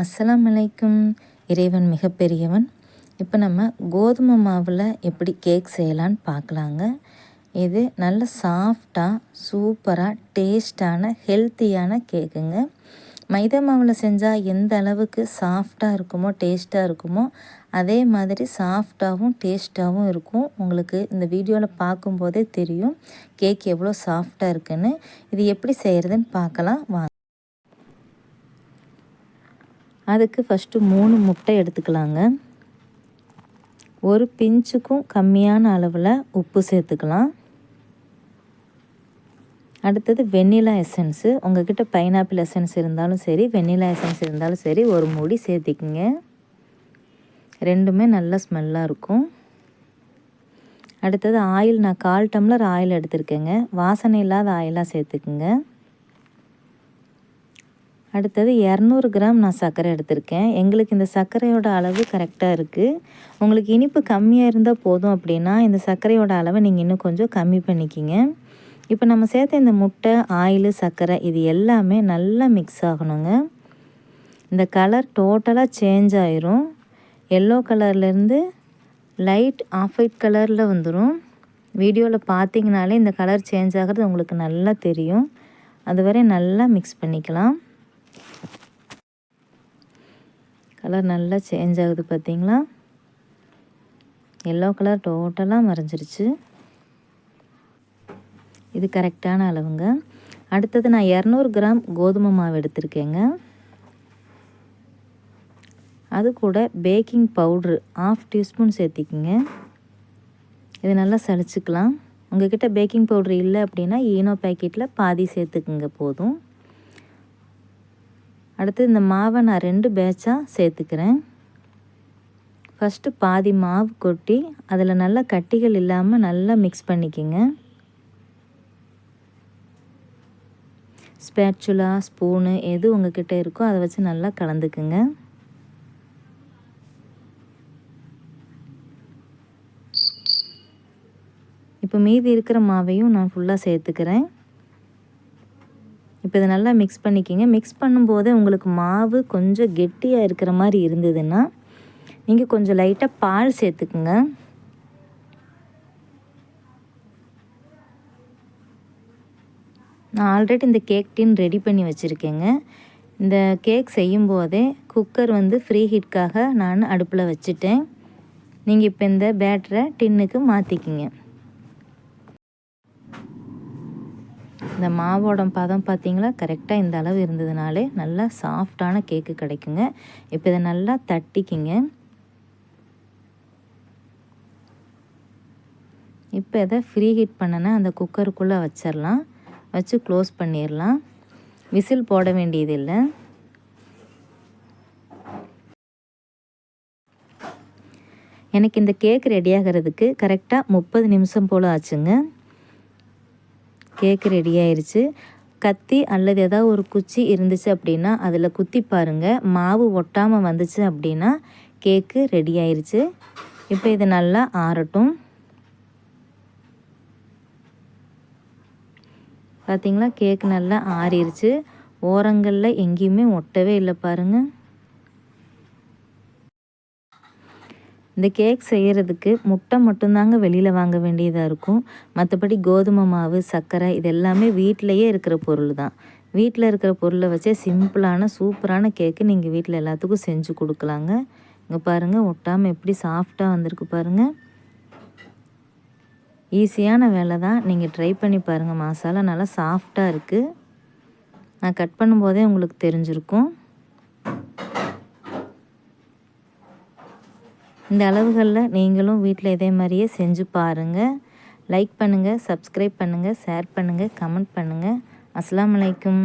அஸ்ஸலாமு அலைக்கும். இறைவன் மிகப்பெரியவன். இப்போ நம்ம கோதுமை மாவில் எப்படி கேக் செய்யலான்னு பார்க்கலாங்க. இது நல்ல சாஃப்டாக சூப்பராக டேஸ்டான ஹெல்த்தியான கேக்குங்க. மைதா மாவில் செஞ்சால் எந்த அளவுக்கு சாஃப்டாக இருக்குமோ டேஸ்ட்டாக இருக்குமோ அதே மாதிரி சாஃப்டாகவும் டேஸ்ட்டாகவும் இருக்கும். உங்களுக்கு இந்த வீடியோவில் பார்க்கும்போதே தெரியும் கேக் எவ்வளோ சாஃப்டாக இருக்குன்னு. இது எப்படி செய்கிறதுன்னு பார்க்கலாம் வாங்க. அதுக்கு ஃபஸ்ட்டு 3 முட்டை எடுத்துக்கலாங்க. ஒரு பிஞ்சுக்கும் கம்மியான அளவில் உப்பு சேர்த்துக்கலாம். அடுத்தது வெண்ணிலா எசன்ஸு. உங்கள்கிட்ட பைனாப்பிள் எசன்ஸ் இருந்தாலும் சரி, வெண்ணிலா எசன்ஸ் இருந்தாலும் சரி, ஒரு மூடி சேர்த்திக்கிங்க. ரெண்டுமே நல்ல ஸ்மெல்லாக இருக்கும். அடுத்தது ஆயில், நான் 1/4 டம்ளர் ஆயில் எடுத்திருக்கேங்க. வாசனை இல்லாத ஆயிலாக சேர்த்துக்குங்க. அடுத்தது 200 கிராம் நான் சர்க்கரை எடுத்திருக்கேன். எங்களுக்கு இந்த சர்க்கரையோட அளவு கரெக்டாக இருக்குது. உங்களுக்கு இனிப்பு கம்மியாக இருந்தால் போதும் அப்படின்னா இந்த சர்க்கரையோட அளவை நீங்கள் இன்னும் கொஞ்சம் கம்மி பண்ணிக்கிங்க. இப்போ நம்ம சேர்த்த இந்த முட்டை, ஆயில், சர்க்கரை இது எல்லாமே நல்லா மிக்ஸ் ஆகணுங்க. இந்த கலர் டோட்டலாக சேஞ்ச் ஆயிரும். எல்லோ கலர்லேருந்து லைட் ஆஃப் ஒயிட் கலரில் வந்துடும். வீடியோவில் பார்த்தீங்கனாலே இந்த கலர் சேஞ்ச் ஆகிறது உங்களுக்கு நல்லா தெரியும். அதுவரை நல்லா மிக்ஸ் பண்ணிக்கலாம். கலர் நல்லா சேஞ்ச் ஆகுது பார்த்தீங்களா? எல்லோ கலர் டோட்டலாக மறைஞ்சிருச்சு. இது கரெக்டான அளவுங்க. அடுத்தது நான் 200 கிராம் கோதுமை மாவு எடுத்திருக்கேங்க. அது கூட பேக்கிங் பவுட்ரு 1/2 டீஸ்பூன் சேர்த்திக்கிங்க. இது நல்லா சளிச்சிக்கலாம். உங்கள்கிட்ட பேக்கிங் பவுட்ரு இல்லை அப்படின்னா ஈனோ பேக்கெட்டில் பாதி சேர்த்துக்குங்க போதும். அடுத்து இந்த மாவை நான் 2 பேட்சாக சேர்த்துக்கிறேன். ஃபஸ்ட்டு பாதி மாவு கொட்டி அதில் நல்லா கட்டிகள் இல்லாமல் நல்லா மிக்ஸ் பண்ணிக்கோங்க. ஸ்பேச்சுலா, ஸ்பூனு எது உங்கள்கிட்ட இருக்கோ அதை வச்சு நல்லா கலந்துக்குங்க. இப்போ மீதி இருக்கிற மாவையும் நான் ஃபுல்லாக சேர்த்துக்கிறேன். இப்போ இதை நல்லா மிக்ஸ் பண்ணிக்கிங்க. மிக்ஸ் பண்ணும்போதே உங்களுக்கு மாவு கொஞ்சம் கெட்டியாக இருக்கிற மாதிரி இருந்ததுன்னா நீங்கள் கொஞ்சம் லைட்டாக பால் சேர்த்துக்குங்க. நான் ஆல்ரெடி இந்த கேக் டின் ரெடி பண்ணி வச்சுருக்கேங்க. இந்த கேக் செய்யும்போதே குக்கர் ஃப்ரீ ஹீட்காக நான் அடுப்பில் வச்சுட்டேன். நீங்கள் இப்போ இந்த பேட்டரை டின்னுக்கு மாற்றிக்கிங்க. இந்த மாவோட பதம் பார்த்திங்களா, கரெக்டாக இந்த அளவு இருந்ததுனாலே நல்லா சாஃப்டான கேக்கு கிடைக்குங்க. இப்போ இதை நல்லா தட்டிக்கிங்க. இப்போ இதை ஃப்ரீ ஹீட் பண்ணனா அந்த குக்கருக்குள்ளே வச்சிடலாம். வச்சு க்ளோஸ் பண்ணிடலாம். விசில் போட வேண்டியதில்லை. எனக்கு இந்த கேக் ரெடி ஆகிறதுக்கு கரெக்டாக 30 நிமிஷம் போல் ஆச்சுங்க. கேக்கு ரெடி ஆயிடுச்சு. கத்தி அல்லது ஏதாவது ஒரு குச்சி இருந்துச்சு அப்படின்னா அதில் குத்தி பாருங்கள். மாவு ஒட்டாமல் வந்துச்சு அப்படின்னா கேக்கு ரெடி ஆயிடுச்சு. இப்போ இது நல்லா ஆறட்டும். பார்த்திங்களா, கேக்கு நல்லா ஆறிடுச்சு. ஓரங்களில் எங்கேயுமே ஒட்டவே இல்லை பாருங்கள். இந்த கேக் செய்கிறதுக்கு முட்டை மட்டும்தாங்க வெளியில் வாங்க வேண்டியதாக இருக்கும். மற்றபடி கோதுமை மாவு, சர்க்கரை இது எல்லாமே வீட்டிலையே இருக்கிற பொருள் தான். வீட்டில் இருக்கிற பொருளை வச்சே சிம்பிளான சூப்பரான கேக்கு நீங்கள் வீட்டில் எல்லாத்துக்கும் செஞ்சு கொடுக்கலாங்க. இங்கே பாருங்கள், ஒட்டாமல் எப்படி சாஃப்டாக வந்திருக்கு பாருங்கள். ஈஸியான வேலை தான். நீங்கள் ட்ரை பண்ணி பாருங்கள். மசாலா நல்லா சாஃப்டாக இருக்குது. நான் கட் பண்ணும்போதே உங்களுக்கு தெரிஞ்சிருக்கும். இந்த அளவுகளில் நீங்களும் வீட்டில் இதே மாதிரியே செஞ்சு பாருங்கள். லைக் பண்ணுங்கள், சப்ஸ்கிரைப் பண்ணுங்கள், ஷேர் பண்ணுங்கள், கமெண்ட் பண்ணுங்கள். அஸ்ஸலாமு அலைக்கும்.